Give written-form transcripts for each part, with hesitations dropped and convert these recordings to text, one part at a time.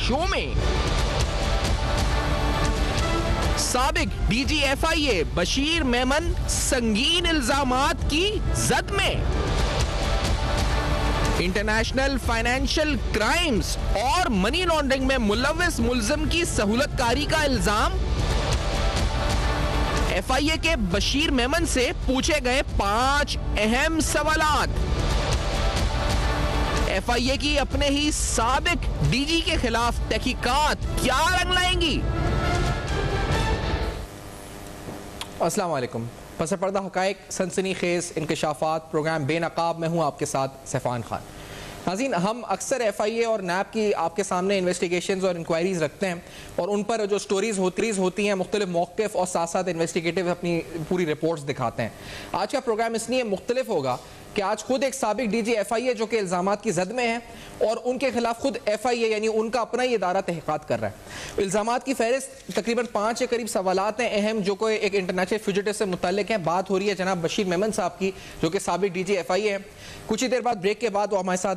Show में। साबिक DG FIA Bashir Memon संगीन इल्जामात की जद में। इंटरनेशनल फाइनेंशियल क्राइम्स और मनी लॉन्ड्रिंग में मुलव्विस मुल्जिम की सहूलतकारी का इल्जाम। FIA के बशीर मेमन से पूछे गए 5 अहम सवालात। FIA की अपने ही साबिक डीजी के खिलाफ तहकीकात क्या रंग लाएंगी? अस्सलाम वालेकुम। पस पर्दा हकायक सनसनीखेज इंकशाफात प्रोग्राम बेनकाब में हूँ आपके साथ सैफान खान। नाज़रीन, हम अक्सर FIA और NAB की आपके सामने इन्वेस्टिगेशंस और इंक्वायरीज़ रखते हैं और उन पर जो स्टोरीज़ होती हैं मुख्तलिफ मौक़िफ़ और साथ साथ इन्वेस्टिगेटिव अपनी पूरी रिपोर्ट्स दिखाते हैं। आज का प्रोग्राम इसलिए मुख्तलिफ होगा कि आज खुद एक साबिक डीजी FIA जो कि इल्ज़ामात की जद में है और उनके खिलाफ खुद FIA यानी उनका अपना ही इदारा तहक़ीक़ात कर रहा है। इल्ज़ामात की फहरिस्त तकरीबन 5 के करीब सवालात हैं अहम जो कोई एक इंटरनेशनल फ्यूजिटिव से मुतल्लिक़ हैं। बात हो रही है जनाब बशीर मेमन साहब की जो कि साबिक डीजी FIA हैं। कुछ ही देर बाद ब्रेक के बाद वो हमारे साथ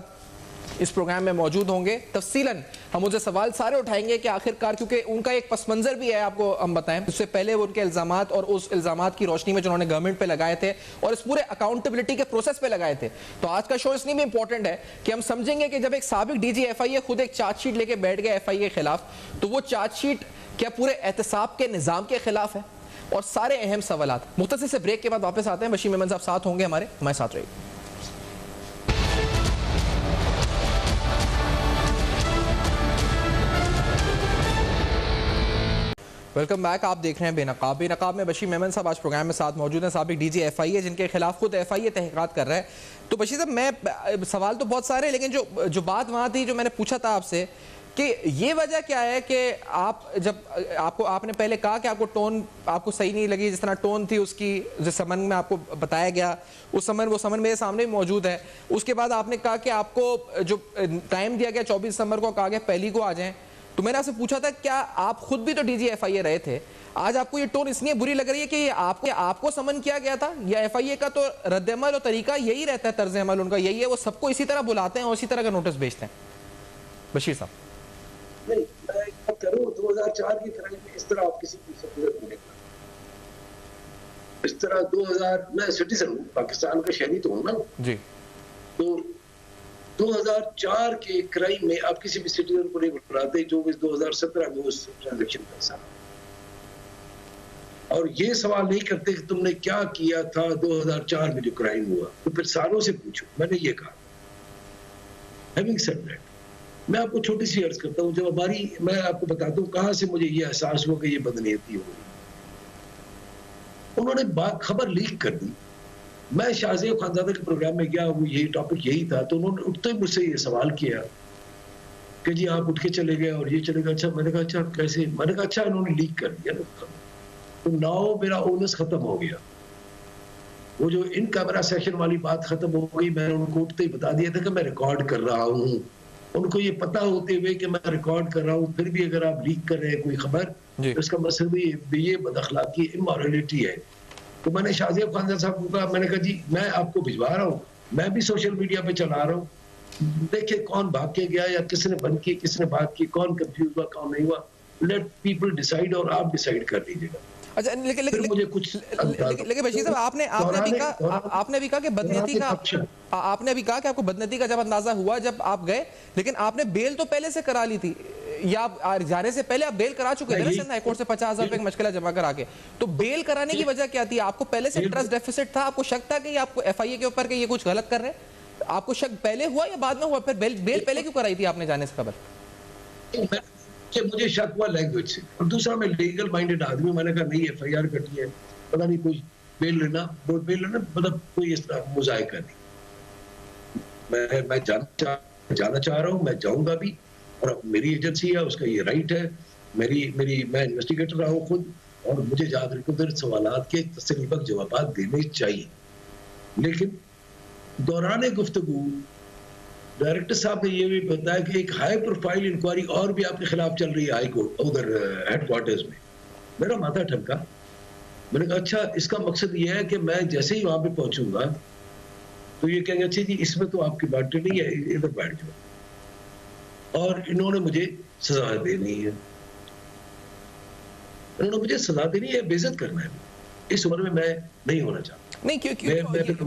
इस प्रोग्राम में मौजूद होंगे। तफसीलन हम उनसे सवाल सारे उठाएंगे कि आखिरकार, क्योंकि उनका एक पस मंज़र भी है, आपको हम बताएं उससे पहले वो उनके इल्ज़ामात और उस इल्ज़ामात की रोशनी में जो उन्होंने गवर्नमेंट पे लगाए थे और इस पूरे अकाउंटेबिलिटी के प्रोसेस पे लगाए थे। तो आज का शो इसलिए भी इंपॉर्टेंट है कि हम समझेंगे कि जब एक साबिक डीजी FIA खुद एक चार्जशीट लेके बैठ गया FIA के खिलाफ, तो वो चार्जशीट क्या पूरे एहतसाब के निज़ाम के खिलाफ है और सारे अहम सवालात। मुख्तसर से ब्रेक के बाद वापस आते हैं। बशीर मेमन साहब साथ होंगे हमारे साथ रहिए। Welcome back. आप देख रहे हैं बेनकाब। बेनकाब में बशीर मेमन साहब आज प्रोग्राम में साथ मौजूद हैं, साबिक डीजी FIA जिनके खिलाफ खुद FIA तहक़ीक़ात कर रहा है। तो बशीर साहब, मैं सवाल तो बहुत सारे हैं, लेकिन जो बात वहाँ थी जो मैंने पूछा था आपसे कि ये वजह क्या है कि आपने पहले कहा कि आपको टोन आपको सही नहीं लगी, जिस तरह टोन थी उसकी, जिस समन में आपको बताया गया वो समन मेरे सामने भी मौजूद है। उसके बाद आपने कहा कि आपको जो टाइम दिया गया 24 दिसंबर को, कहा गया पहली को आ जाएं। तो मैंने आपसे पूछा था क्या आप खुद भी तो डीजी FIA रहे थे, आज आपको ये टोन इसलिए बुरी लग रही है कि ये आपको समन किया गया था, या FIA का तो रद्द-ए-अमल और तरीका यही रहता है, तर्ज अमल उनका यही है, वो सबको इसी तरह बुलाते हैं और इसी तरह का नोटिस भेजते हैं? बशीर साहब, नहीं, मैं बात करूं 2004 की क्राइम में इस तरह आप किसी की शख्सियत को नहीं, इस तरह 2000 मैं सिटीजन हूं, पाकिस्तान का शहरी तो हूं ना जी, तो 2004 के क्राइम में आप किसी भी सिटीजन को नहीं बुलाते जो इस 2017 में उस ट्रांजैक्शन का हिस्सा, और ये सवाल नहीं करते कि तुमने क्या किया था 2004 में जो क्राइम हुआ, तो फिर सालों से पूछो। मैंने ये कहा। हैविंग सेड दैट, मैं आपको छोटी सी अर्ज करता हूँ, जब मैं आपको बताता हूँ कहां से मुझे ये एहसास हुआ कि ये बदनीयती हो गई। उन्होंने खबर लीक कर दी, मैं शाहज़ेब खानज़ादा के प्रोग्राम में गया, वो यही टॉपिक यही था, तो उन्होंने उठते ही मुझसे ये सवाल किया कि जी आप उठ के चले गए और ये चले गए। अच्छा, मैंने कहा अच्छा कैसे? मैंने कहा अच्छा इन्होंने लीक कर दिया ना, तो नाउ मेरा ओनस खत्म हो गया, वो जो इन कैमरा सेशन वाली बात खत्म हो गई। मैंने उनको उठते ही बता दिया था कि मैं रिकॉर्ड कर रहा हूँ। उनको ये पता होते हुए कि मैं रिकॉर्ड कर रहा हूँ, फिर भी अगर आप लीक कर रहे हैं कोई खबर, तो इसका मतलब ये बदअखलाकी इमोरलिटी है। तो मैंने शाहज़ेब खानज़ादा साहब को कहा, मैंने कहा जी मैं आपको भिजवा रहा हूँ, मैं भी सोशल मीडिया पे चला रहा हूँ, देखिए कौन भाग के गया या किसने बंद की, किसने बात की, कौन कंफ्यूज हुआ, कौन नहीं हुआ। लेट पीपल डिसाइड, और आप डिसाइड कर लीजिएगा। अच्छा, लेकिन मुझे कुछ बशीर साहब, आपने भी कहा कि बदनीयती का, आपने भी कहा कि आपको बदनीयती का जब अंदाजा हुआ जब आप गए, लेकिन आपने बेल तो पहले से करा ली थी, या आप जाने से पहले आप बेल करा चुके थे ना सिंध हाई कोर्ट से 50,000 रुपए की मशकिला जमा करा के। तो बेल कराने की वजह क्या थी? आपको पहले से ट्रस्ट डेफिसिट था, आपको शक था कि आपको FIA के ऊपर कि ये कुछ गलत कर रहे हैं? आपको शक पहले हुआ या बाद में हुआ? फिर बेल पहले क्यों कराई थी आपने जाने से कबल? मुझे शक हुआ लैंग्वेज से, और दूसरा मैं लीगल माइंडेड आदमी, मैंने कहा नहीं FIR कटी है, पता नहीं कोई बेल लेना मतलब कोई इस तरह मुजाहिका नहीं। मैं जाना चाह रहा हूँ, मैं जाऊंगा भी, और मेरी एजेंसी है, उसका ये राइट है। मैं इन्वेस्टिगेटर रहा हूँ खुद, और मुझे जाकर सवालात के तसलीबख्श जवाब देने चाहिए। लेकिन दौरान गुफ्तगू डायरेक्टर साहब ने ये भी बताया कि एक हाई प्रोफाइल इंक्वायरी और भी आपके खिलाफ चल रही है हाई कोर्ट उधर हेडक्वार्टर्स में। मेरा माथा ठनका। मैंने कहा अच्छा, इसका मकसद ये है कि मैं जैसे ही वहां पे पहुंचूंगा तो ये कहेंगे अच्छा जी इसमें तो आपकी बात नहीं है, इधर बैठ जाओ। और इन्होंने मुझे सजा देनी है, उन्होंने मुझे सजा देनी है, बेइज्जत करना है। इस उम्र में मैं नहीं होना चाहता। नहीं क्यों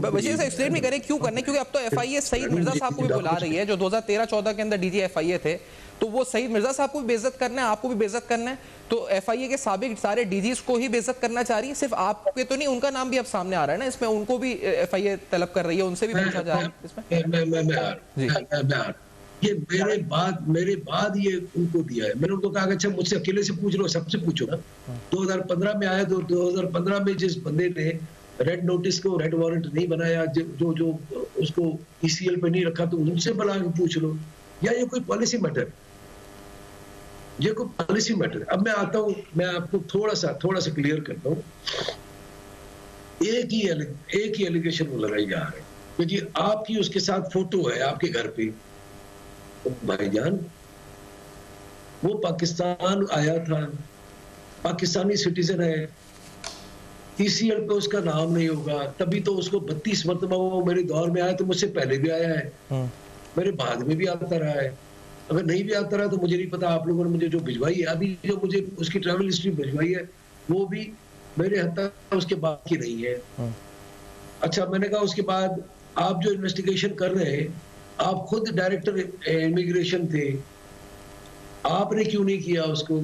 वजह से एक्सप्लेन भी करें क्यों करना है, क्योंकि अब तो एफआईए सईद मिर्जा साहब को भी बुला रही है जो 2013-14 के अंदर डीजी एफआईए थे, तो वो सईद मिर्जा साहब को भी बेइज्जत करना है, आपको भी बेइज्जत करना है, तो एफआईए के साबिक सारे डीजीज को ही बेइज्जत करना चाह रही है, सिर्फ आपके तो नहीं, उनका नाम भी अब सामने आ रहा है ना इसमें, उनको भी एफआईए तलब कर रही है, उनसे भी पूछा जा रहा है इसमें। ये मेरे बाद ये उनको दिया है। मैंने उनको कहा अच्छा मुझसे अकेले से पूछ लो, सबसे पूछो ना। 2015 में आया तो 2015 में जिस बंदे ने रेड नोटिस को रेड वारंट नहीं बनाया, जो उसको ईसीएल पे नहीं रखा, तो उनसे बुला के पूछ लो। या ये कोई पॉलिसी मैटर, ये कोई पॉलिसी मैटर। अब मैं आता हूँ, मैं आपको थोड़ा सा क्लियर करता हूँ। एक ही एलिगेशन वो लगाई जा रही है कि जी आपकी उसके साथ फोटो है आपके घर पे। भाईजान वो पाकिस्तान आया था, पाकिस्तानी सिटीजन है, ईसीएल पे उसका नाम नहीं होगा, तभी तो उसको 32 मरतबा वो मेरे दौर में आया, तो मुझसे पहले भी आया है, मेरे बाद में भी आता रहा है। अगर नहीं भी आता रहा तो मुझे नहीं पता, आप लोगों ने मुझे जो भिजवाई है, अभी जो मुझे उसकी ट्रैवल हिस्ट्री भिजवाई है, वो भी मेरे हद तक उसके बाद की नहीं है। अच्छा, मैंने कहा उसके बाद आप जो इन्वेस्टिगेशन कर रहे हैं, आप खुद डायरेक्टर इमिग्रेशन थे, आपने क्यों नहीं किया उसको?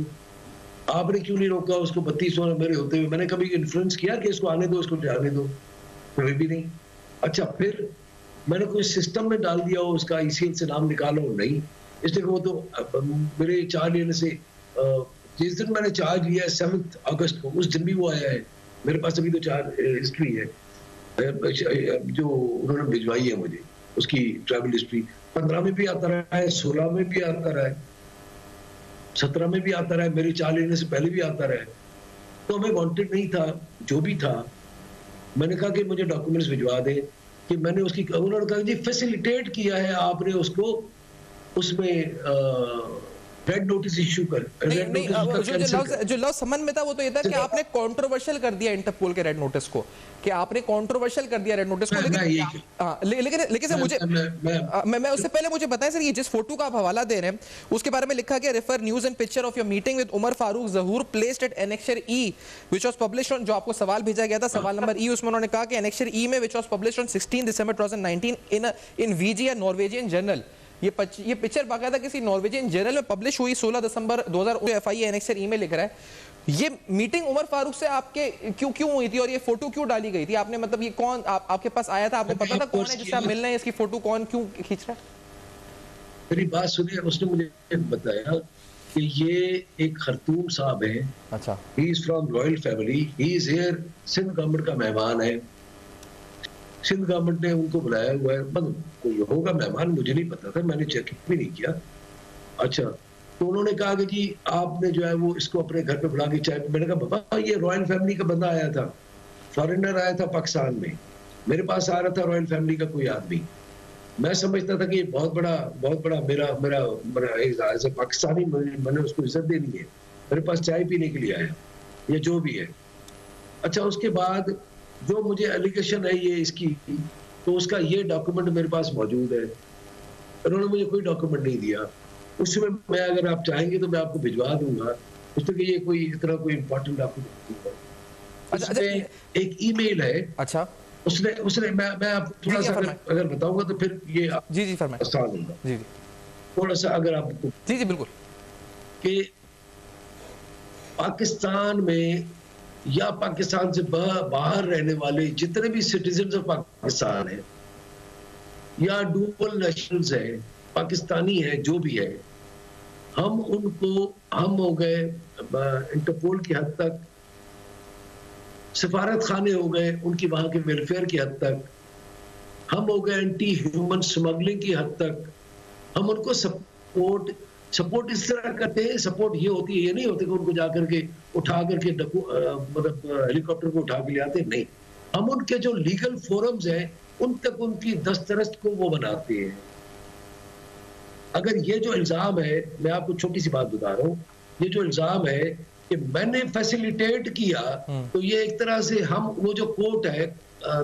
आपने क्यों नहीं रोका उसको 32 वर्ष मेरे होते हुए? मैंने कभी इन्फ्लुएंस किया कि इसको आने दो, इसको जाने दो? कभी भी नहीं। अच्छा, फिर मैंने कोई सिस्टम में डाल दिया हो उसका, ईसीएल से नाम निकालो? नहीं, इसलिए वो तो मेरे चार्ज लेने से जिस दिन मैंने चार्ज लिया 7 अगस्त को, उस दिन भी वो आया है। मेरे पास अभी तो चार्ज हिस्ट्री है जो उन्होंने भिजवाई है मुझे, उसकी ट्रैवल हिस्ट्री 15 में भी आता रहा है, 16 में भी आता रहा है, 17 में भी आता रहा है, मेरी चार्ज लेने से पहले भी आता रहा है। तो हमें वांटेड नहीं था, जो भी था। मैंने कहा कि मुझे डॉक्यूमेंट्स भिजवा दें कि मैंने उसकी, उन्होंने कहा जी फैसिलिटेट किया है आपने उसको, उसमें रेड नोटिस इशू कर। जो लव समन में था वो तो ये था कि आपने कंट्रोवर्शियल कर दिया इंटरपोल के रेड नोटिस को, कि आपने कंट्रोवर्शियल कर दिया रेड नोटिस को। लेकिन सर मुझे मैं उससे पहले मुझे बताएं सर, ये जिस फोटो का आप हवाला दे रहे हैं उसके बारे में लिखा गया, refer news and picture of your meeting with Umar Farooq Zahoor placed at annexure E which was published on, जो आपको सवाल भेजा गया था सवाल नंबर ई, उसमें उन्होंने कहा कि एनेक्सर ई में which was published on 16 December 2019 in VG Norwegian journal. ये पिक्चर बाकायदा किसी नॉर्वेजियन जर्नल में पब्लिश हुई 16 दिसंबर 2000। एफआईए एनेक्सर ई में लिख रहा है ये मीटिंग उमर फारूक से आपके क्यों हुई थी और ये फोटो क्यों डाली गई थी? आपने मतलब ये कौन आपके पास आया था, आपको पता था कौन है जिससे आप मिलना है, इसकी फोटो कौन क्यों खींच रहा है? मेरी बात सुनिए, उसने मुझे बताया कि ये एक खरतूम साहब है। अच्छा, he is from royal family, he is here, Sindh government का मेहमान है, सिंध गवर्नमेंट ने उनको बुलाया हुआ है। मतलब कोई होगा मेहमान, मुझे नहीं पता था, मैंने चेक भी नहीं किया। अच्छा, तो उन्होंने कहा कि जी आपने जो है वो इसको अपने घर पे बुला के चाय। मैंने कहा बाबा ये रॉयल फैमिली का बंदा आया था, फॉरेनर आया था पाकिस्तान में, मेरे पास आ रहा था रॉयल फैमिली का कोई आदमी। मैं समझता था कि बहुत बड़ा मेरा एज ए पाकिस्तानी मैंने उसको इज्जत देनी है, मेरे पास चाय पीने के लिए आया या जो भी है। अच्छा, उसके बाद जो मुझे एलिगेशन है ये इसकी, तो उसका ये डॉक्यूमेंट मेरे पास मौजूद है। उन्होंने मुझे कोई डॉक्यूमेंट नहीं दिया। उसमें मैं अगर आप चाहेंगे तो मैं आपको भिजवा दूंगा, उसमें ये कोई इतना कोई इंपॉर्टेंट डॉक्यूमेंट नहीं है। उसमें एक ईमेल है। अच्छा, उसने मैं आपको थोड़ा सा अगर बताऊंगा तो फिर ये जी फरमाइए, आसान होगा। जी थोड़ा सा अगर आपको, जी बिल्कुल, कि पाकिस्तान में या पाकिस्तान से बाहर रहने वाले जितने भी सिटीजन ऑफ पाकिस्तान है या डुअल नेशनल्स है, पाकिस्तानी है, जो भी है, हम हो गए इंटरपोल की हद तक, सफारत खाने हो गए उनकी वहां के वेलफेयर की हद तक, हम हो गए एंटी ह्यूमन स्मगलिंग की हद तक। हम उनको सपोर्ट इस तरह करते हैं। सपोर्ट ये होती है, ये नहीं होती कि उनको जाकर के उठा करके मतलब हेलीकॉप्टर को उठा के ले आते, नहीं। हम उनके जो लीगल फोरम्स हैं उन तक उनकी दस्तरस्त को वो बनाते हैं। अगर ये जो इल्जाम है, मैं आपको छोटी सी बात बता रहा हूँ, ये जो इल्जाम है कि मैंने फैसिलिटेट किया, तो ये एक तरह से हम वो जो कोर्ट है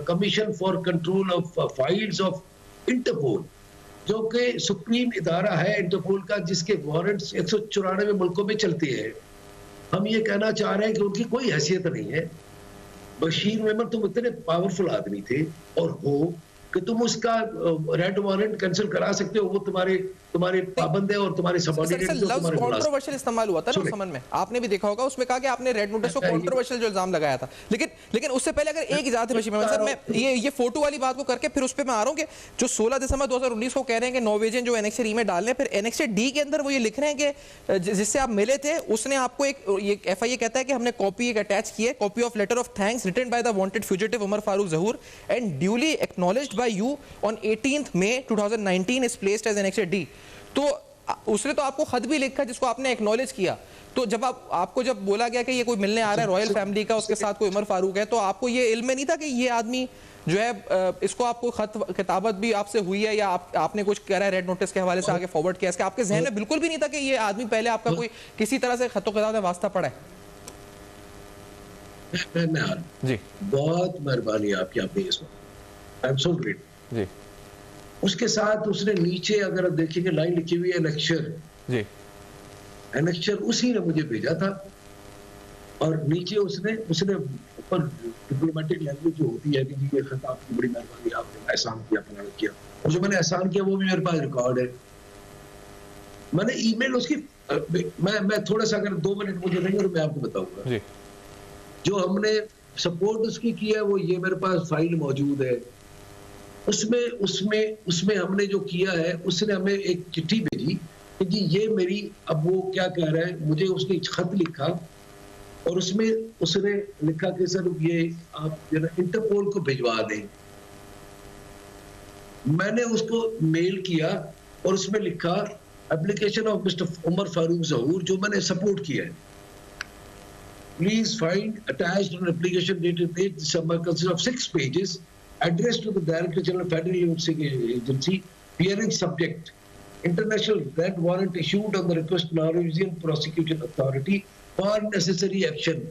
commission for control of files of Interpol, जो कि सुप्रीम इदारा है इंटरपोल का, जिसके वारंट्स 194 मुल्कों में चलते हैं। हम ये कहना चाह रहे हैं कि उनकी कोई हैसियत नहीं है। बशीर मेमन, तुम इतने पावरफुल आदमी थे और हो कि तुम उसका रेड वारंट कैंसिल करा सकते हो, वो तुम्हारे पाबंद है और तुम्हारे सबऑर्डिनेट जो तुम्हारे कंट्रोवर्शियल इस्तेमाल हुआ था ना उस समय में, आपने भी देखा होगा, उसमें कहा कि आपने रेड नोटिस को कंट्रोवर्शियल जो इल्जाम लगाया था। लेकिन उससे पहले अगर एक इजाजत है बशीर मेमन साहब, मैं ये फोटो वाली बात को करके फिर उस पे मैं आ रहा हूं कि जो 16 दिसंबर 2019 को कह रहे हैं कि नॉर्वेजियन जो एनेक्स ई में डालने, फिर एनेक्स डी के अंदर वो ये लिख रहे हैं कि जिससे आप मिले थे उसने आपको एक एफआईए कहता है कि हमने कॉपी एक अटैच की है, copy of letter of thanks written by the wanted fugitive Umar Farooq Zahoor and duly acknowledged by you on 18th May 2019 is placed as Annex D। तो उसने तो आपको खत भी लिखा जिसको आपने एक्नॉलेज किया। तो जब आपको जब बोला गया कि ये कोई मिलने आ रहा है रॉयल फैमिली का, उसके साथ कोई उमर फारूक है, तो आपको ये इल्म नहीं था कि ये आदमी जो है, इसको आपको खत किताबत भी आपसे हुई है या आपने कुछ कह रहा है रेड नोटिस के हवाले से आगे फॉरवर्ड किया, इसके आपके जहन में बिल्कुल भी नहीं था कि ये आदमी पहले आपका कोई किसी तरह से खतो खिताब में वास्ता पड़ा है? जी, बहुत मेहरबानी आपकी, आपने इस वक्त आई एम सो ग्रेट जी। उसके साथ उसने नीचे अगर आप देखेंगे लाइन लिखी हुई है एनेक्चर जी, एनेक्चर उसी ने मुझे भेजा था। और नीचे उसने ऊपर डिप्लोमेटिक लैंग्वेज जो होती है कि जी ये खत आपकी बड़ी मेहरबानी, आपने एहसान किया, फलाना किया, और जो मैंने एहसान किया वो भी मेरे पास रिकॉर्ड है। मैंने ईमेल उसकी मैं थोड़ा सा अगर 2 मिनट मुझे देंगे तो मैं आपको बताऊंगा जो हमने सपोर्ट उसकी की है, वो ये मेरे पास फाइल मौजूद है। उसमें हमने जो किया है, उसने हमें एक चिट्ठी भेजी कि जी ये मेरी, अब वो क्या कह रहा है, मुझे उसने खत लिखा और उसमें उसने लिखा कि सर ये आप जो ना इंटरपोल को भिजवा दें। मैंने उसको मेल किया और उसमें लिखा application of mister Umar Farooq Zahoor, जो मैंने सपोर्ट किया है, please find attached an application dated 8 December consist of 6 pages addressed to the Director General Federal Investigating Agency, bearing subject international red warrant issued on the request of Norwegian Prosecution Authority for necessary action।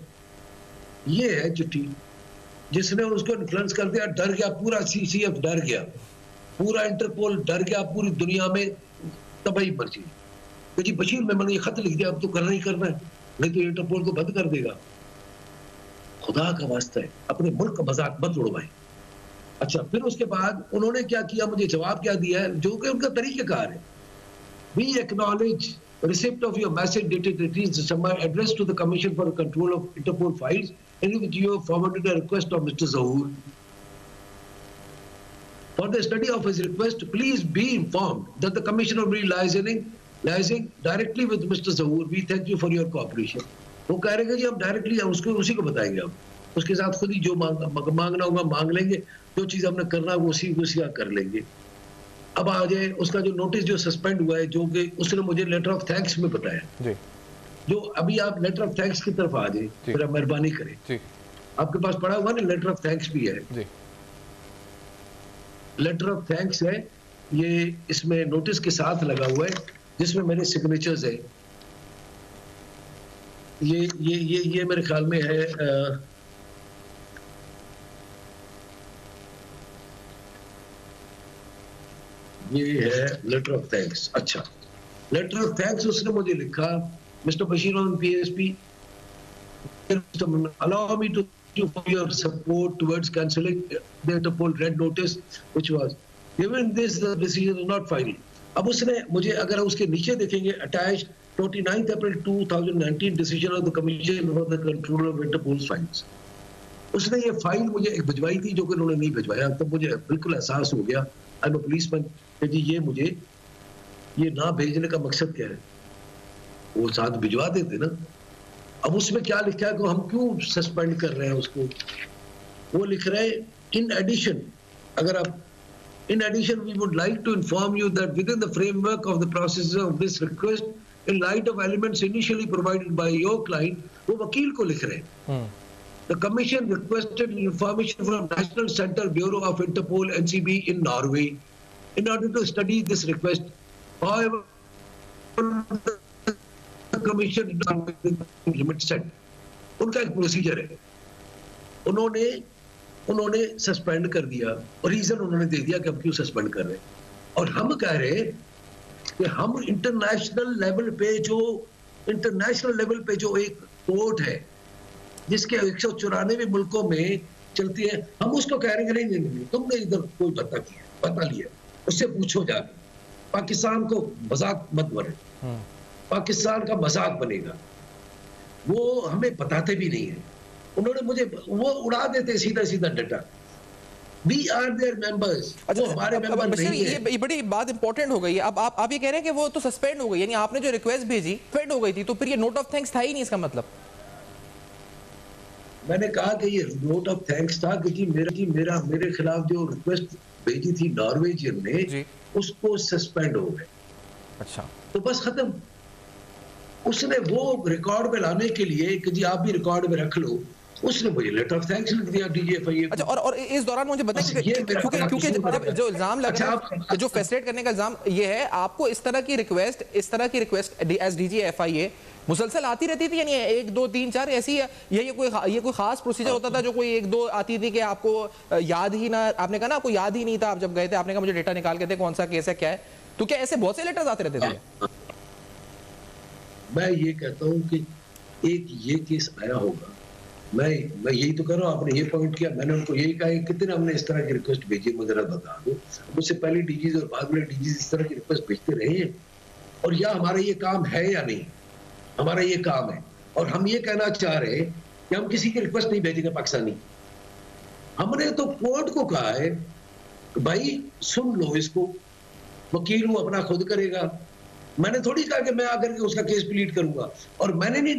ये है चिट्ठी जिसने उसको influence कर दिया, डर गया, पूरा CCF डर गया, पूरा इंटरपोल डर गया, पूरी दुनिया में तबाही मची कि जी बशीर मेमन ये खत लिख दिया, अब तो करना ही करना है, नहीं तो इंटरपोल को बंद कर देगा। खुदा का वास्ता है, अपने मुल्क का मजाक मत उड़वाएं। अच्छा, फिर उसके बाद उन्होंने क्या किया, मुझे जवाब क्या दिया है, जो कि उनका तरीक़ेकार है। We acknowledge receipt of your message dated 18 December addressed to the Commission for Control of Interpol Files, in which you have forwarded a request of Mr. Zahoor. For the study of his request, please be informed that the Commission will be liaising directly with Mr. Zahoor. We thank you for your cooperation. वो कह रहे हैं कि हम directly उसको उसी को बताएंगे, हम उसके साथ खुद ही जो मांगना होगा मांग लेंगे, जो चीज हमने करना है वो उसी कर लेंगे। अब आ जाए उसका जो नोटिस जो सस्पेंड हुआ है, जो कि उसने मुझे लेटर ऑफ थैंक्स में बताया जी। जो अभी आप लेटर ऑफ थैंक्स की तरफ आ जाए, फिर आप मेहरबानी करें जी। आपके पास पड़ा हुआ ना लेटर ऑफ थैंक्स भी है जी। लेटर ऑफ थैंक्स है, ये इसमें नोटिस के साथ लगा हुआ है, जिसमें मेरे सिग्नेचर्स है। ये मेरे ख्याल में है ये है लेटर ऑफ थैंक्स। अच्छा, लेटर ऑफ थैंक्स उसने मुझे लिखा, mister Bashir on PSP, allow me to thank you for your support towards cancelling the Interpol red notice which was given this the decision is not final। अब उसने मुझे, अगर उसके नीचे देखेंगे, attached 29 April 2019 decision of the Commission for the Control of Interpol Files, उसने ये file मुझे एक भिजवाई थी जो कि उन्होंने नहीं भिजवाया। तब मुझे बिल्कुल एहसास हो गया, आई एम अ पुलिसमैन, कि जी ये मुझे ये ना भेजने का मकसद क्या है, वो साथ भिजवा देते ना। अब उसमें क्या लिखा है कि हम क्यों सस्पेंड कर रहे हैं उसको, वो लिख रहे हैं इन एडिशन, अगर आप in addition we would like to inform you that with in the framework of the process of this request in light of elements initially provided by your client, वो वकील को लिख रहे हैं। The Commission requested information from National Center Bureau of Interpol (NCB) in Norway in order to study this request. However, the Commission did not make the limit set. उनका एक procedure है, उन्होंने सस्पेंड कर दिया और रीजन उन्होंने दे दिया कि हम क्यों सस्पेंड कर रहे हैं। और हम कह रहे कि हम इंटरनेशनल लेवल पे जो एक कोर्ट है जिसके 194 मुल्कों में चलती है, हम उसको कह रहे हैं नहीं, तुमने इधर कोई बता लिया, उससे पूछो जाके, पाकिस्तान को मजाक मत बने, पाकिस्तान का मजाक बनेगा। वो हमें बताते भी नहीं है, उन्होंने मुझे वो उड़ा देते सीधा डटा। We are their members, वो हमारे मेंबर नहीं है। ये बड़ी बात इंपॉर्टेंट हो गई है। अब आप ये कह रहे हैं कि वो तो सस्पेंड हो गई, यानी आपने जो रिक्वेस्ट भेजी सस्पेंड हो गई थी, तो फिर ये नोट ऑफ थैंक्स था ही नहीं, इसका मतलब? मैंने कहा कि ये नोट ऑफ थैंक्स था क्योंकि मेरे खिलाफ जो रिक्वेस्ट भेजी थी नॉर्वेजियन ने, उसको सस्पेंड हो गए। अच्छा, तो बस खत्म। उसने वो रिकॉर्ड में लाने के लिए कि जी आप भी रिकॉर्ड में रख लो, उसने मुझे लेटर ऑफ थैंक्स लिख दिया डीजीएफआई। अच्छा, और इस दौरान मुझे बताएं क्योंकि जो इल्जाम लग रहा है, जो फैसिलिटेट करने का इल्जाम ये है, आपको इस तरह की रिक्वेस्ट एज डीजीएफआई मुसलसल आती रहती थी, यानी 1 2 3 4 ऐसी है, ये कोई खास प्रोसीजर होता था जो कोई 1 2 आती थी कि आपको याद ही ना, आपने कहा ना आपको याद ही नहीं था, आप जब गए थे आपने कहा मुझे डेटा निकाल के दे, कौन सा केस है क्या है, तो क्या ऐसे बहुत से लेटर्स आते रहते थे? मैं ये कहता हूँ कि एक ये केस आया होगा, मैं यही तो कर रहा हूँ। आपने ये पॉइंट किया, मैंने उनको यही कहा कि कितने हमने इस तरह की रिक्वेस्ट भेजी, मुझे बता दो। मुझसे पहले डीजीज और बाद में डीजीज इस तरह की रिक्वेस्ट भेजते रहे हैं, और या हमारा ये काम है या नहीं, हमारा ये काम है। और हम ये कहना चाह रहे हैं कि हम किसी की रिक्वेस्ट नहीं भेजेंगे पाकिस्तानी। हमने तो कोर्ट को कहा है कि भाई सुन लो इसको, वकील हूं अपना खुद करेगा। मैंने थोड़ी कहा कि मैं आकर के उसका केस प्लीड करूंगा, और मैंने नहीं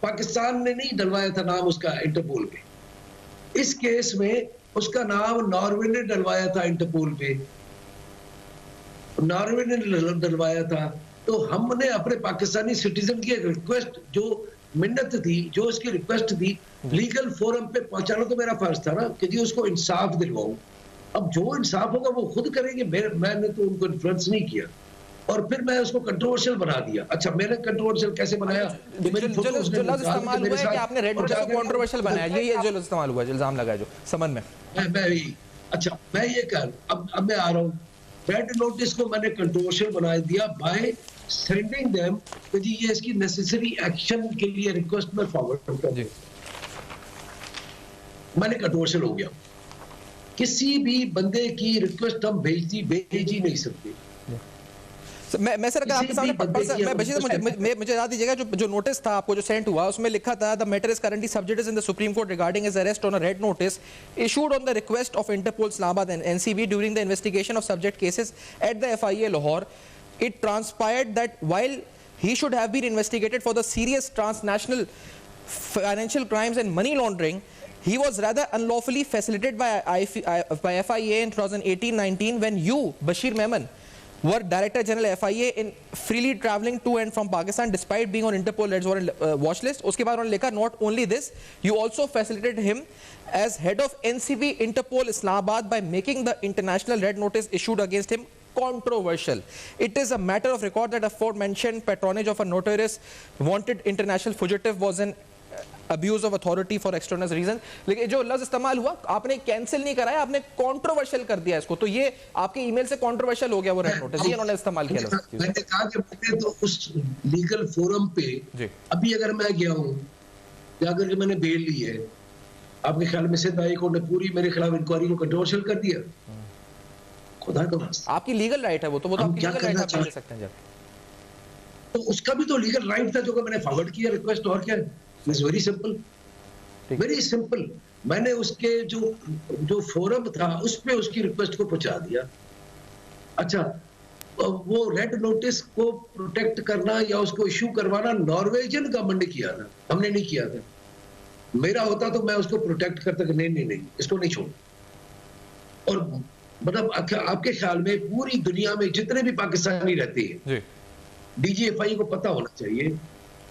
पाकिस्तान ने नहीं डलवाया था नाम उसका इंटरपोल पे। इस केस में उसका नाम नॉर्वे ने डलवाया था इंटरपोल पे, नॉर्वे ने डलवाया था। तो हमने अपने पाकिस्तानी सिटीजन की एक रिक्वेस्ट, जो मिन्नत थी, जो उसकी रिक्वेस्ट थी, लीगल फोरम पे पहुंचाना तो मेरा फर्ज था ना कि जी उसको इंसाफ दिलवाऊं। अब जो इंसाफ होगा वो खुद करेंगे, मैंने तो उनको इन्फ्लुएंस नहीं किया, और फिर मैं उसको कंट्रोवर्शियल बना दिया। अच्छा, मैंने कंट्रोवर्शियल कैसे बनाया? जो लफ्ज इस्तेमाल हुआ है कि आपने रेड नोटिस को कंट्रोवर्शियल बनाया, ये जो लफ्ज इस्तेमाल हुआ है, इल्जाम लगा है जो समन में, अच्छा मैं ये कर अब मैं आ रहा हूँ, रेड नोटिस को मैंने कंट्रोवर्शियल बना दिया बाय सेंडिंग देम कि जी ये इसकी नेसेसरी एक्शन के लिए रिक्वेस्ट में फॉरवर्ड कर दूं। मैंने कंट्रोवर्शियल हो गया। किसी भी बंदे की रिक्वेस्ट हम भेज ही नहीं सकते। मैं सर अगर आपके सामने मुझे याद दीजिएगा, जो नोटिस था आपको जो सेंड हुआ, उसमें लिखा था the matter is currently subject in the supreme court regarding his arrest on a red notice issued on the request of Interpol Islamabad and NCB during the investigation of subject cases at the FIA Lahore. It transpired that while he should have been investigated for the serious transnational financial crimes and money laundering, he was rather unlawfully facilitated by FIA in 2018-19 when you, Bashir Memon, were Director General FIA in freely traveling to and from Pakistan despite being on Interpol Red Warrant watch list. उसके बाद उन्होंने लिखा not only this, you also facilitated him as head of NCB Interpol Islamabad by making the international red notice issued against him controversial. It is a matter of record that aforementioned patronage of a notorious wanted international fugitive was an abuse of authority for extraneous reason. लेकिन जो लफ्ज इस्तेमाल हुआ, आपने cancel नहीं कराया, आपने controversial कर दिया इसको, तो ये आपके ईमेल से कंट्रोवर्शियल हो गया वो रेड नोटिस, ये उन्होंने इस्तेमाल किया लफ्ज। मैंने कहा कि मैंने तो उस लीगल फोरम पे अभी अगर मैं गया हूं, जाकर के मैंने बेल ली है, आपके ख्याल में सिद्ध हाई कोर्ट ने पूरी मेरे खिलाफ इंक्वायरी को कंट्रोवर्शियल कर दिया? खुदा का वास्ता, आपकी लीगल राइट है वो, तो आपकी लीगल राइट आप ले सकते हैं जब, तो उसका भी तो लीगल राइट था जो मैंने फॉरवर्ड किया रिक्वेस्ट, और क्या है? It's very simple, very simple. मैंने उसके जो फोरम था उस पे उसकी रिक्वेस्ट को पहुंचा दिया। अच्छा, वो रेड नोटिस को प्रोटेक्ट करना या उसको इशू करवाना नॉर्वेजियन गवर्नमेंट ने किया था, हमने नहीं किया था। मेरा होता तो मैं उसको प्रोटेक्ट करता कि नहीं इसको नहीं छोड़। और मतलब आपके ख्याल में पूरी दुनिया में जितने भी पाकिस्तानी रहते हैं, डीजीएफआई को पता होना चाहिए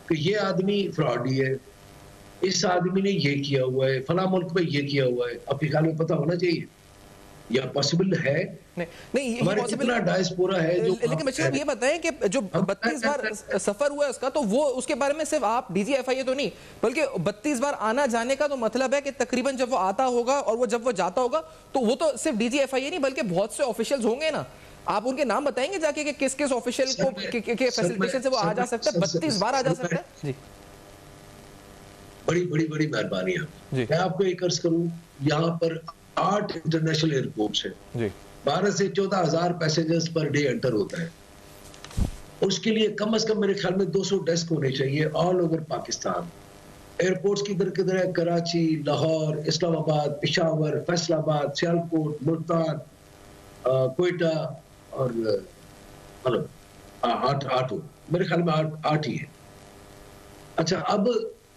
कि ये आदमी फ्रॉडी है, इस आदमी ने ये किया हुआ है, फला मुल्क में ये किया हुआ है, आपके ख्याल में पता होना चाहिए? या पॉसिबल है? नहीं हमारे कितना डायस्पोरा है जो, लेकिन बच्चे ये बताएं कि जो 32 बार सफर हुआ है उसका, तो वो उसके बारे में सिर्फ आप डीजीएफआई तो नहीं, बल्कि 32 बार आना जाने का तो मतलब है कि तकरीबन जब वो आता होगा और वो जब वो जाता होगा, तो वो तो सिर्फ डीजीएफआई नहीं बल्कि बहुत से ऑफिशियल्स होंगे ना, आप उनके नाम बताएंगे जाके कि किस किस ऑफिशियल को के फैसिलिटेशन से वो आ जा सकता है, 32 बार आ जा सकता है जी। बड़ी बड़ी बड़ी मेहरबानी है। मैं आपको एक अर्ज करूं, यहाँ पर 8 इंटरनेशनल एयरपोर्ट्स हैं जी। 12 से 14,000 पैसेंजर्स पर डे एंटर होता है। उसके लिए कम से कम मेरे ख्याल में 200 डेस्क होने चाहिए ऑल ओवर पाकिस्तान। एयरपोर्ट्स किधर है? कराची, लाहौर, इस्लामाबाद, पेशावर, फैसलाबाद, सियालकोट, मुल्तान, कोयटा और मतलब 8 हो मेरे ख्याल में 8 ही है। अच्छा, अब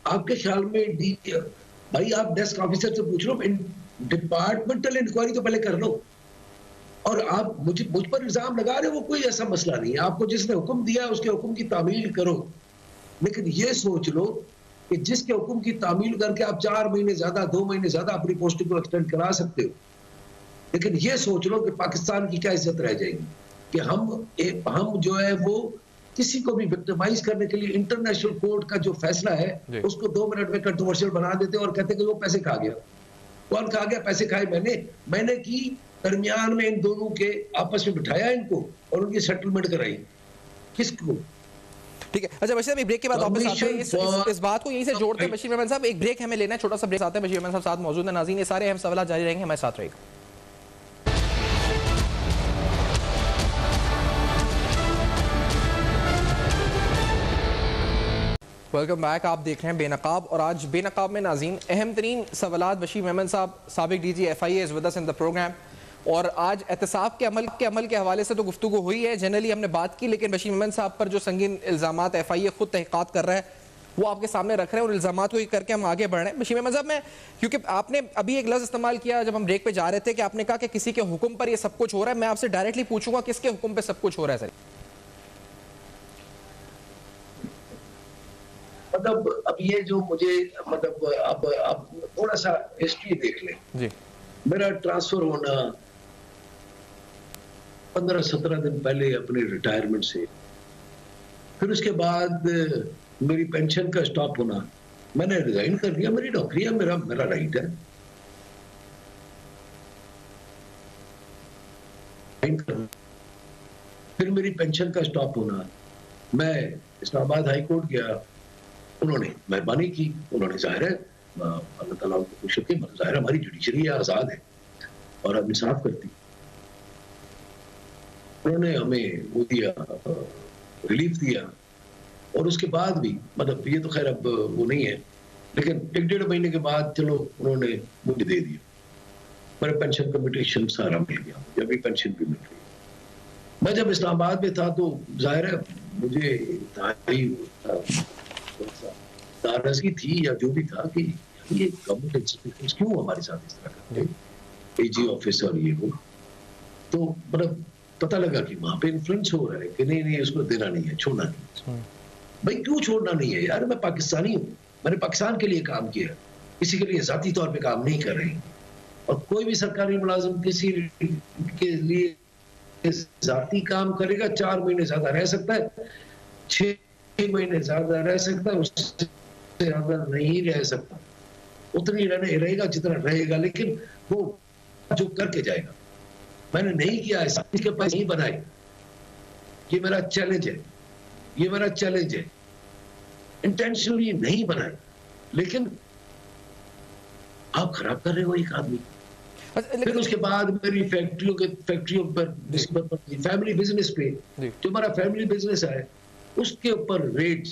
आपके ख्याल में भाई आप डेस्क ऑफिसर से पूछ लो, डिपार्टमेंटल इंक्वायरी तो पहले कर लो। और आप मुझ पर इल्जाम लगा रहे हो, वो कोई ऐसा मसला नहीं है। आपको जिसने हुक्म दिया है उसके हुक्म की तामील करो, लेकिन ये सोच लो कि जिसके हुक्म की तामील करके आप 4 महीने ज्यादा 2 महीने ज्यादा अपनी पोस्टिंग को एक्सटेंड करा सकते हो, लेकिन ये सोच लो कि पाकिस्तान की क्या इज्जत रह जाएगी कि हम जो है वो किसी को भी विक्टिमाइज करने के लिए इंटरनेशनल कोर्ट का जो फैसला है उसको 2 मिनट में कंट्रोवर्शियल बना देते और कहते कि वो पैसे खा गया। कौन खा गया? पैसे खाए मैंने की दरमियान में इन दोनों के आपस में बिठाया इनको और उनकी सेटलमेंट कराई। किसको? ठीक है। अच्छा बशीर साहब, एक ब्रेक के बाद वापस आते हैं, इस बात को यहीं से जोड़ते हैं। बशीर मेमन साहब, एक ब्रेक हमें लेना है, छोटा सा ब्रेक आते हैं। बशीर मेमन साहब साथ मौजूद है। नाज़रीन, ये सारे अहम सवाल जारी रहेंगे, हमारे साथ रहेगा। Welcome back. आप देख रहे हैं बेनकाब, और आज बेनकाब में नाज़रीन अहम तरीन सवालात बशीर मेमन साहब, साबिक DG FIA is with us in the programme. और आज एहतसाब के अमल के हवाले से तो गुफ्तगू हुई है, जनरली हमने बात की, लेकिन बशीर मेमन साहब पर जो संगीन इल्ज़ामात FIA खुद तहक़ीक़ात कर रहा है वो आपके सामने रख रहे हैं और इल्ज़ामात को करके हम आगे बढ़ रहे हैं। बशीर मेमन साहब, मैं क्योंकि आपने अभी एक लफ्ज़ इस्तेमाल किया जब हम ब्रेक पे जा रहे थे कि आपने कहा कि किसी के हुक्म पर ये सब कुछ हो रहा है, मैं आपसे डायरेक्टली पूछूंगा किसके हुक्म पर सब कुछ हो रहा है? सर मतलब अब ये जो मुझे मतलब अब थोड़ा सा हिस्ट्री देख लें जी। मेरा ट्रांसफर होना 15-17 दिन पहले अपने रिटायरमेंट से, फिर उसके बाद मेरी पेंशन का स्टॉप होना, मैंने रिजाइन कर दिया। मेरी नौकरी है, मेरा राइट है। फिर मेरी पेंशन का स्टॉप होना, मैं इस्लामाबाद हाई कोर्ट गया, उन्होंने मेहरबानी की, उन्होंने जाहिर है अल्लाह ताला उनको खुश रखे, जाहिर है हमारी जुडिशरी है, आज़ाद है और अब इंसाफ करती। उन्होंने हमें वो दिया, रिलीफ दिया, और उसके बाद भी मतलब ये तो खैर अब वो नहीं है, लेकिन 1-1.5 महीने के बाद चलो उन्होंने मुझे दे दिया, मेरा पेंशन कम्पिटिशन सारा मिल गया, मुझे अभी पेंशन भी मिल रही। मैं जब इस्लामाबाद में था तो जाहिर है मुझे नाराजगी थी या जो भी था कि ये गवर्नमेंट इंस्टीट्यूशंस क्यों हमारे साथ इस तरह करते हैं, AG ऑफिस और ये वो। तो मतलब पता लगा कि वहां पे इन्फ्लुएंस हो रहा है कि नहीं उसको देना नहीं है, छोड़ना नहीं। भाई क्यों छोड़ना नहीं है यार? मैं पाकिस्तानी हूँ, मैंने पाकिस्तान के लिए काम किया, किसी के लिए जाती तौर पे काम नहीं कर रही। और कोई भी सरकारी मुलाजिम किसी के लिए जाती काम करेगा, 4 महीने ज्यादा रह सकता है, 6 महीने ज्यादा रह सकता है, उससे ज्यादा नहीं रह सकता। उतनी रहेगा जितना रहेगा, लेकिन वो जो करके जाएगा। मैंने नहीं किया ऐसा, इसके पास नहीं बनाए। ये मेरा चैलेंज है, ये मेरा चैलेंज है। इंटेंशनली नहीं बनाए, लेकिन आप खराब कर रहे हो एक आदमी। फिर उसके बाद मेरी फैक्ट्रियों पर फैमिली बिजनेस पे, जो हमारा फैमिली बिजनेस है उसके ऊपर रेट्स,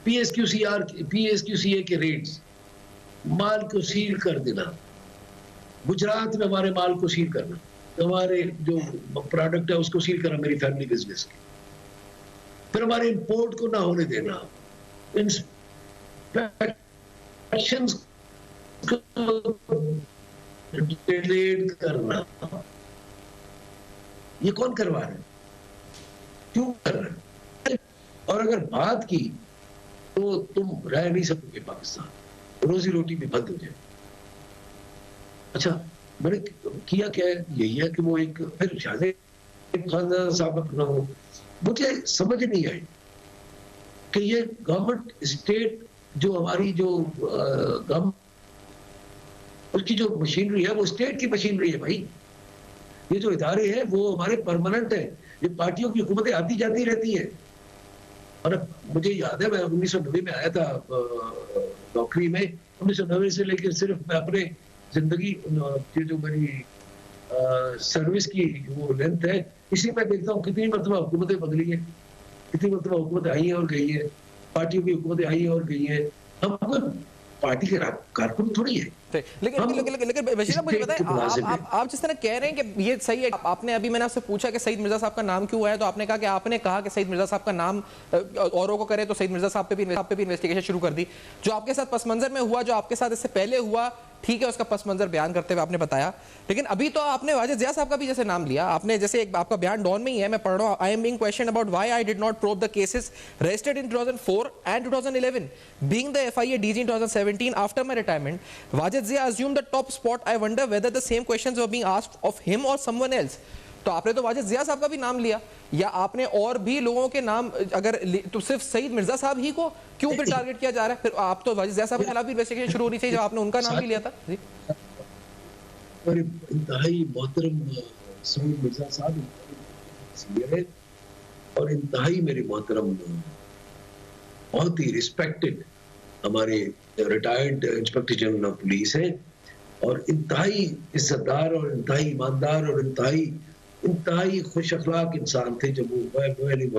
PSQCA के रेट्स, माल को सील कर देना, गुजरात में हमारे माल को सील करना, हमारे जो प्रोडक्ट है उसको सील करना मेरी फैमिली बिजनेस की। फिर हमारे इंपोर्ट को ना होने देना, इंस्पेक्शंस डिलेड करना। ये कौन करवा रहे हैं? क्यों कर रहे हैं? और अगर बात की तो तुम रह नहीं सकोगे पाकिस्तान, रोजी रोटी भी बंद हो जाए। अच्छा, मैंने किया क्या है? यही है कि वो एक फिर शायद खान साहब अपना हो, मुझे समझ नहीं आई कि ये गवर्नमेंट स्टेट जो हमारी जो गवर्नमेंट उसकी जो मशीनरी है वो स्टेट की मशीनरी है भाई। ये जो इदारे हैं वो हमारे परमानेंट हैं, ये पार्टियों की हुकूमतें आती जाती रहती हैं। और अब मुझे याद है मैं 1990 में आया था नौकरी में, 1990 से लेकर सिर्फ मैं अपने जिंदगी ये जो मेरी सर्विस की वो लेंथ है, इसी में देखता हूँ कितनी मरतबा हुकूमतें बदली हैं, कितनी मरतबा हुकूमतें आई हैं और गई हैं, पार्टियों की हुकूमतें आई हैं और गई हैं। हम कोई पार्टी के कारकुन थोड़ी है। लेकिन बशीर साहब मुझे बताएं, आप जिस तरह कह रहे हैं कि ये सही है, आपने अभी मैंने आपसे पूछा कि सईद मिर्जा साहब का नाम क्यों आया, तो आपने कहा कि आपने कहा कि सईद मिर्जा साहब का नाम औरों को करे तो सईद मिर्जा साहब पे भी इन्वेस्टिगेशन शुरू कर दी। जो आपके साथ पस मंजर में हुआ, जो आपके साथ इससे पहले हुआ, ठीक है, उसका पस मंजर बयान करते हुए आपने बताया, लेकिन अभी तो आपने वाजिद जिया साहब का भी जैसे नाम लिया आपने, जैसे एक आपका बयान डॉन में ही है, मैं पढ़ रहा हूँ, I am being question about why I did not probe the cases registered in 2004 and 2011 being the FIA DG in 2017 after my retirement, Wajid Zia assumed the top spot. I wonder whether the same questions were being asked of him or someone else. तो आपने तो वाजिद जिया साहब का भी नाम लिया, या आपने और भी लोगों के नाम अगर तो सिर्फ सईद मिर्जा साहब ही को क्यों फिर टारगेट किया जा रहा है? फिर आप तो वाजिद जिया साहब के खिलाफ भी इन्वेस्टिगेशन शुरू होनी चाहिए, जब आपने उनका नाम भी लिया था। जी, और इंतहाई मोहतरम सईद मिर्जा साहब है और इंतहाई मेरे मोहतरम बहुत ही रिस्पेक्टेड हमारे retired inspector general of police है, और इंतहाई इज्जतदार और इंतहाई ईमानदार और इंतहाई खुश अखलाक इंसान थे जब वो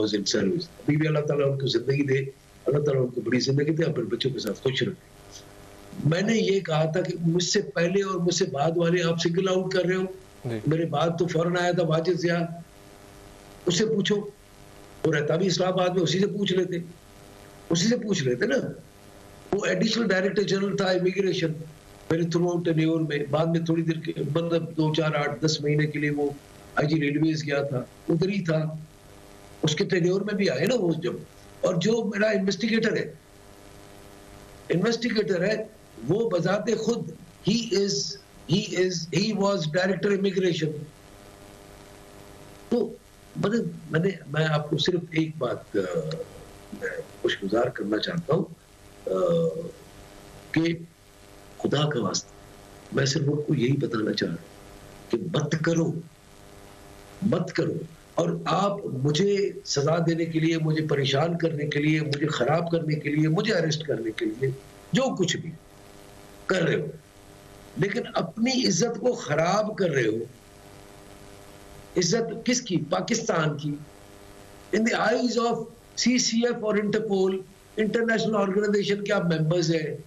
सर्विस। अभी भी अल्लाह ताला उनको जिंदगी दे, अल्लाह ताला उनको बड़ी जिंदगी दे, अपने बच्चों के साथ खुश रखे। मैंने ये कहा था कि मुझसे पहले और मुझसे बाद वाले आप सिंगल आउट कर रहे हो, मेरे बाद तो फौरन आया था वाजिद जिया, उससे पूछो, वो रहता भी इस्लामाबाद में, उसी से पूछ लेते ना। वो एडिशनल डायरेक्टर जनरल था इमिग्रेशन मेरे थ्रू आउट टेन्योर में, बाद में थोड़ी देर के मतलब 2 4 8 10 महीने के लिए वो आईजी रेलवेज गया था, उधर ही था, उसके टेन्योर में भी आए ना वो जब। और जो मेरा इन्वेस्टिगेटर है वो बजाते खुद ही वाज डायरेक्टर इमिग्रेशन। तो मैं आपको सिर्फ एक बात मैं खुशगुजार करना चाहता हूँ कि खुदा का वास्ता मैं सिर्फ उनको यही बताना चाह रहा हूं कि मत करो। और आप मुझे सजा देने के लिए, मुझे परेशान करने के लिए, मुझे खराब करने के लिए, मुझे अरेस्ट करने के लिए जो कुछ भी कर रहे हो, लेकिन अपनी इज्जत को खराब कर रहे हो। इज्जत किसकी? पाकिस्तान की। In the eyes of CCF और इंटरपोल, इंटरनेशनल ऑर्गेनाइजेशन के आप मेंबर्स हैं।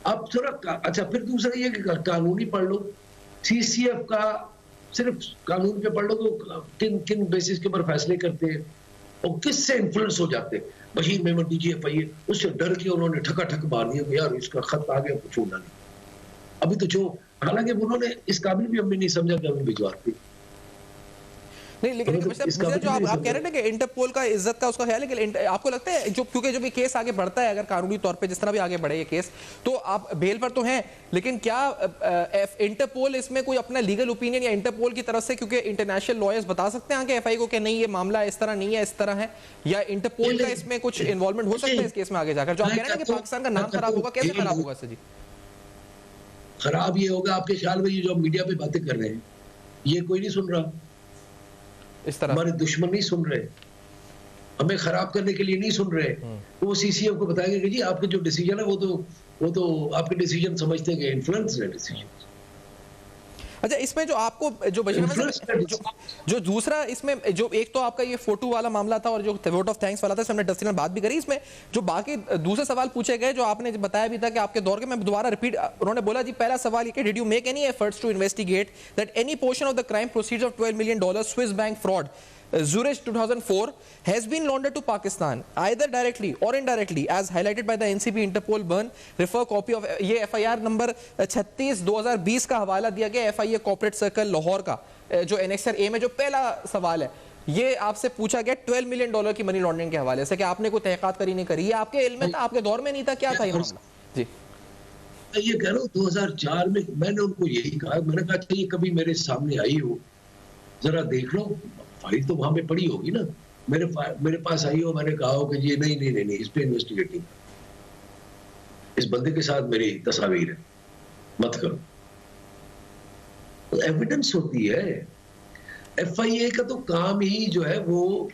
आप थोड़ा अच्छा, फिर दूसरा ये कि कानूनी पढ़ लो, सीसीएफ का सिर्फ कानून पे पढ़ लो तो किन बेसिस के ऊपर फैसले करते हैं और किससे इन्फ्लुएंस हो जाते हैं। बशीर मेमन डीजीएफआई, उससे डर के उन्होंने ठक मार दिया कि यार इसका खत आ गया, कुछ छोड़ना नहीं। अभी तो जो, हालांकि उन्होंने इस काबिल भी हमने नहीं समझा कि हमें भिजवाते नहीं, लेकिन मुझे जो आप कह रहे हैं कि इंटरपोल का इज्जत का उसका ख्याल है कि आपको लगता है जो, क्योंकि जब ये केस आगे बढ़ता है, अगर कानूनी तौर पे जिस तरह भी आगे बढ़े ये केस, तो आप बेल पर तो हैं, लेकिन क्या इंटरपोल इसमें कोई अपना लीगल ओपिनियन या इंटरपोल की तरफ से, क्योंकि इंटरनेशनल लॉयर्स बता सकते हैं कि एफआई को कि नहीं ये मामला इस तरह नहीं है, इस तरह है, या इंटरपोल का इसमें कुछ इन्वॉल्वमेंट हो सकता है इस केस में आगे जाकर? जो आप कह रहे हैं कि पाकिस्तान का नाम खराब होगा, कैसे खराब होगा इससे? जी, खराब ये होगा आपके ख्याल में, ये जो मीडिया पे बातें कर रहे हैं ये कोई नहीं सुन रहा, इस तरह हमारे दुश्मन नहीं सुन रहे, हमें खराब करने के लिए नहीं सुन रहे। तो वो सीसीएफ को बताएंगे कि जी आपके जो डिसीजन है वो तो आपके डिसीजन समझते हैं इन्फ्लुएंस है डिसीजन। अच्छा, इसमें जो आपको जो दूसरा इसमें जो एक तो आपका ये फोटो वाला मामला था और जो वोट ऑफ थैंक्स वाला था, हमने डस्टिन बात भी करी, इसमें जो बाकी दूसरे सवाल पूछे गए जो आपने बताया भी था कि आपके दौर के, मैं दोबारा रिपीट, उन्होंने बोला जी पहला सवाल ये कि did you make any efforts to investigate that any portion of the crime proceeds of $12 million Swiss bank fraud Zurich 2004 has been laundered to Pakistan either directly or indirectly as highlighted by the NCB Interpol burn refer copy of ये FIR number 36/2020 का हवाला दिया गया FIA corporate circle Lahore का, जो annexure A में जो पहला सवाल है ये आपसे पूछा गया $12 million की मनी लॉन्ड्रिंग के हवाले से कि आपने कोई तहकीकात करी नहीं करी, ये आपके इल्म में था, आपके दौर में नहीं था, क्या था ये मामला? जी, मैं ये कह रहा हूँ 2004 में मैंने उनको यही कहा, मैंने कहा ये कभी मेरे सामने आई हो जरा देख लो, फाइल तो वहां पे पड़ी होगी ना, मेरे पास आई हो, मैंने कहा हो कि ये नहीं इस पे इन्वेस्टिगेटिंग, इस बंदे के साथ मेरी तस्वीर है, मत करो। एविडेंस होती है। एफआईए का तो काम ही जो है वो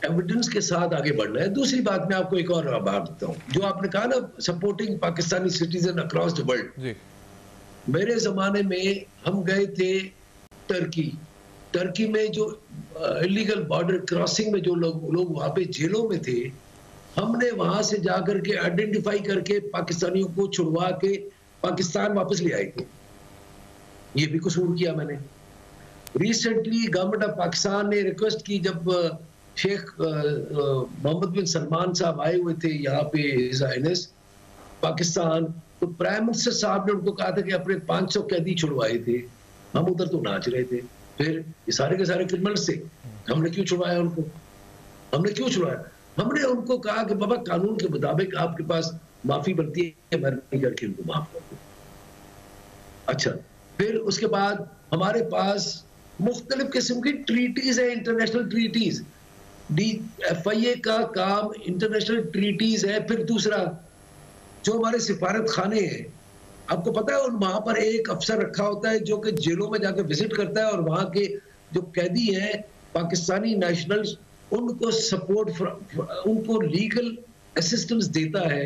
एविडेंस के साथ आगे बढ़ना है। दूसरी बात मैं आपको एक और बात देता हूँ, जो आपने कहा ना supporting Pakistani citizen across the world. मेरे जमाने में हम गए थे टर्की में जो इलीगल बॉर्डर क्रॉसिंग में जो लोग वहां पे जेलों में थे, हमने वहां से जाकर के आइडेंटिफाई करके पाकिस्तानियों को छुड़वा के पाकिस्तान वापस ले आए थे। ये भी कसूर किया मैंने। रिसेंटली गवर्नमेंट ऑफ पाकिस्तान ने रिक्वेस्ट की, जब शेख मोहम्मद बिन सलमान साहब आए हुए थे यहाँ पे हिज हाइनेस पाकिस्तान, तो प्राइम मिनिस्टर साहब ने उनको कहा था कि अपने 500 कैदी छुड़वाए थे। हम उधर तो नाच रहे थे, फिर ये सारे के सारे क्रिमिनल्स थे, हमने क्यों छुड़वाया उनको? हमने क्यों छुड़वाया? हमने उनको कहा कि बाबा कानून के मुताबिक आपके पास माफी बनती है, मेहरबानी करके उनको माफ कर दो। अच्छा, फिर उसके बाद हमारे पास मुख्तलिफ किस्म की ट्रीटीज है, इंटरनेशनल ट्रीटीज। एफआईए का काम इंटरनेशनल ट्रीटीज है। फिर दूसरा, जो हमारे सिफारत खाने हैं, आपको पता है वहां पर एक अफसर रखा होता है जो कि जेलों में जाकर विजिट करता है और वहां के जो कैदी हैं पाकिस्तानी नेशनल्स, उनको सपोर्ट, उनको लीगल असिस्टेंस देता है।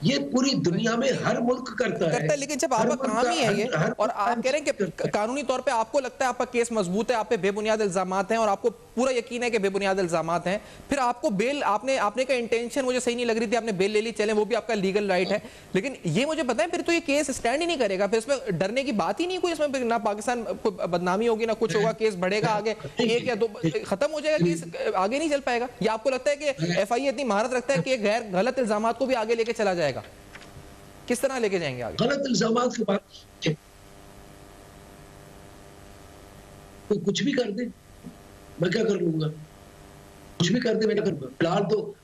ये पूरी दुनिया में हर मुल्क करता है। लेकिन जब आपका काम ही है ये, और आप कह रहे हैं कि कानूनी तौर पे आपको लगता है आपका केस मजबूत है, आप पे बेबुनियाद इल्जामात हैं और आपको पूरा यकीन है कि बेबुनियाद इल्जामात हैं, फिर आपको बेल, आपने का इंटेंशन मुझे सही नहीं लग रही थी, आपने बेल ले ली, चलें वो भी आपका लीगल राइट है, लेकिन ये मुझे पता है फिर तो ये केस स्टैंड ही नहीं करेगा, फिर इसमें डरने की बात ही नहीं कोई, इसमें ना पाकिस्तान को बदनामी होगी ना कुछ होगा, केस बढ़ेगा आगे, एक या दो खत्म हो जाएगा, केस आगे नहीं चल पाएगा। या आपको लगता है कि एफआईए इतनी महारत रखता है कि गैर गलत इल्जामात को भी आगे लेके चला जाएगा? किस तरह लेके जाएंगे आगे? गलत इल्जामात के बाद तो कुछ भी कर दे, मैं क्या कर लूंगा? कुछ भी कर दे, मैं क्या करूंगा?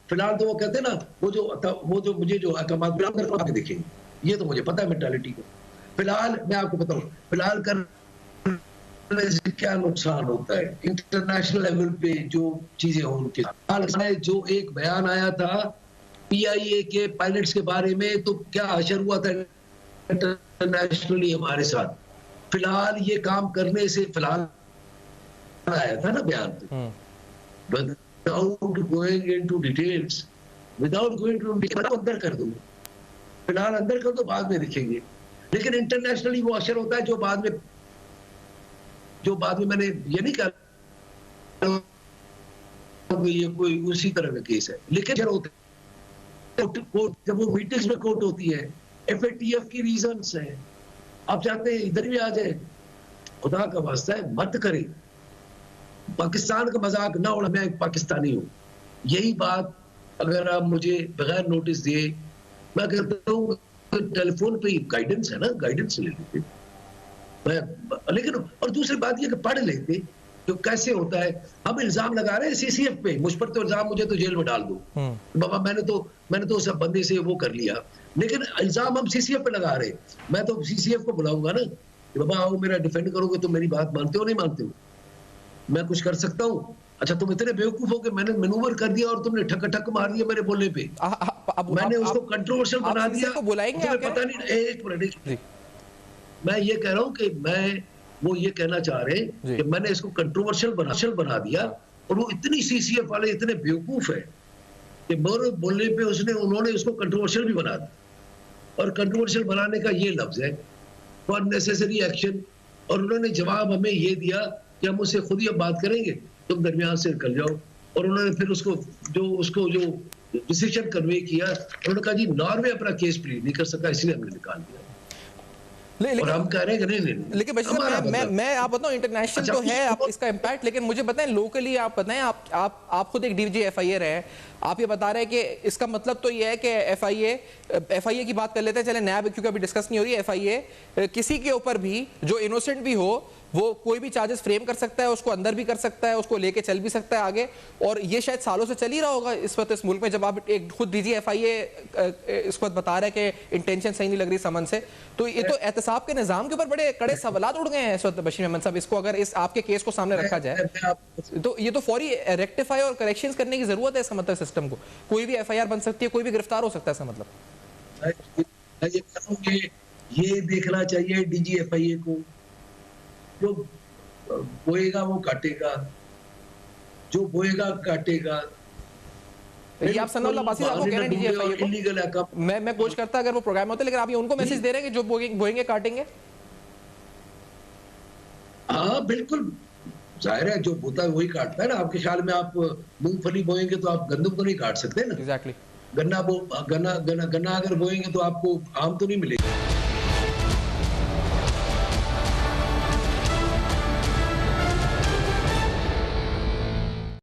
फिलहाल तो वो कहते हैं ना, वो जो मुझे जो अहकाम आगे देखेंगे, ये तो मुझे पता है मेंटालिटी को। फिलहाल मैं आपको बताऊं, फिलहाल करने से क्या नुकसान होता है इंटरनेशनल लेवल पे, जो चीजें हो उनके। जो एक बयान आया था पीआईए के पायलट्स के बारे में, तो क्या असर हुआ था इंटरनेशनली हमारे साथ? फिलहाल ये काम करने से, फिलहाल आया था ना बयान, विदाउट गोइंग इनटू डिटेल्स, अंदर कर दो, फिलहाल अंदर कर दो, बाद में दिखेंगे। लेकिन इंटरनेशनली वो असर होता है जो बाद में मैंने ये नहीं कहा ये कोई उसी तरह का केस है, लेकिन होता है जब वो मीटिंग्स में कोर्ट होती है, एफएटीएफ की रीजंस है, आप चाहते हैं इधर भी आ जाए, खुदा का वास्ता है मत करें। पाकिस्तान का मजाक ना उड़ा, मैं एक पाकिस्तानी हूँ। यही बात अगर आप मुझे बगैर नोटिस दिए, मैं कहता हूँ टेलीफोन पे गाइडेंस है ना, गाइडेंस ले लेते लेकिन। और दूसरी बात ये कि पढ़ लेते तो कैसे होता है। हम इल्जाम लगा रहे हैं सीसीएफ पे, मुझ पर तो इल्जाम, मुझे तो जेल में डाल दो बाबा, मैंने तो सब बंदे से वो कर लिया, लेकिन इल्जाम हम सीसीएफ पे लगा रहे हैं। मैं तो सीसीएफ को बुलाऊंगा ना कि बाबा आओ मेरा डिफेंड करोगे, तो मेरी बात मानते हो नहीं मानते हो? मैं कुछ कर सकता हूँ? अच्छा, तुम इतने बेवकूफ हो कि मैंने मैनूवर कर दिया और तुमने ठक मार दिया मेरे बोलने पे, मैंने उसको कंट्रोवर्शियल बना दिया, तुम्हें पता नहीं। एक मिनट, मैं ये कह रहा हूँ कि वो ये कहना चाह रहे हैं कि मैंने इसको कंट्रोवर्शियल बना दिया, और वो इतनी सीसीएफ वाले इतने बेवकूफ है कि मेरे बोलने पे उन्होंने उसको कंट्रोवर्शियल भी बना दिया। और कंट्रोवर्शियल बनाने का ये लफ्ज है फॉर नेसेसरी एक्शन, और उन्होंने जवाब हमें ये दिया कि हम उससे खुद ही अब बात करेंगे, तुम दरमियान से निकल जाओ। और उन्होंने फिर उसको जो डिसीजन कन्वे किया, उन्होंने कहा जी नॉर्वे अपना केस प्लीड नहीं कर सका, इसलिए हमने निकाल दिया। और हम कह रहे हैं कि नहीं। लेकिन बशीर साहब, मैं आप बताऊं इंटरनेशनल तो है आप इसका इम्पैक्ट, लेकिन मुझे बताएं लोकली आप बताएं, आप खुद एक डीजी एफआईए रहे हैं, आप ये बता रहे हैं कि इसका मतलब तो ये है कि एफआईए की बात कर लेते हैं, चले नैब क्योंकि अभी डिस्कस नहीं हो रही है। एफआईए किसी के ऊपर भी जो इनोसेंट भी हो, वो कोई भी चार्जेस फ्रेम कर सकता है, उसको अंदर भी कर सकता है, उसको लेके चल भी सकता है आगे, और ये शायद सालों से चल ही रहा होगा इस वक्त इस मुल्क में। जब आप एक खुद डीजी एफआईए इस वक्त बता रहे हैं कि इंटेंशन सही नहीं लग रही समन से, तो ये तो एहतसाब के निजाम के ऊपर बड़े कड़े सवालात उड़ गए हैं इस वक्त बशीर अहमद साहब। इसको अगर इस आपके केस को सामने रखा जाए तो ये तो फौरी रेक्टिफाई और करेक्शंस करने की जरूरत है इसका मतलब सिस्टम को। कोई भी एफआईआर बन सकती है, कोई भी गिरफ्तार हो सकता है इसका मतलब। ये देखना चाहिए डीजीएफआईए को, जो बोएगा वो काटेगा, जो बोएगा काटेगा। ये आप सनाउल्लाह अब्बासी साहब को कह रहे हैं डीजीएफआईए को? इलीगल है। मैं कोशिश करता अगर वो प्रोग्राम होते, लेकिन आप ये उनको मैसेज दे रहे हैं कि जो बोएंगे काटेंगे? हाँ बिल्कुल, जाहिर है जो बोता है वही काटता है ना। आपके ख्याल में आप मूंगफली बोएंगे तो आप गंदम तो नहीं काट सकते ना। एग्जैक्टली। गन्ना अगर बोएंगे तो आपको आम तो नहीं मिलेगा।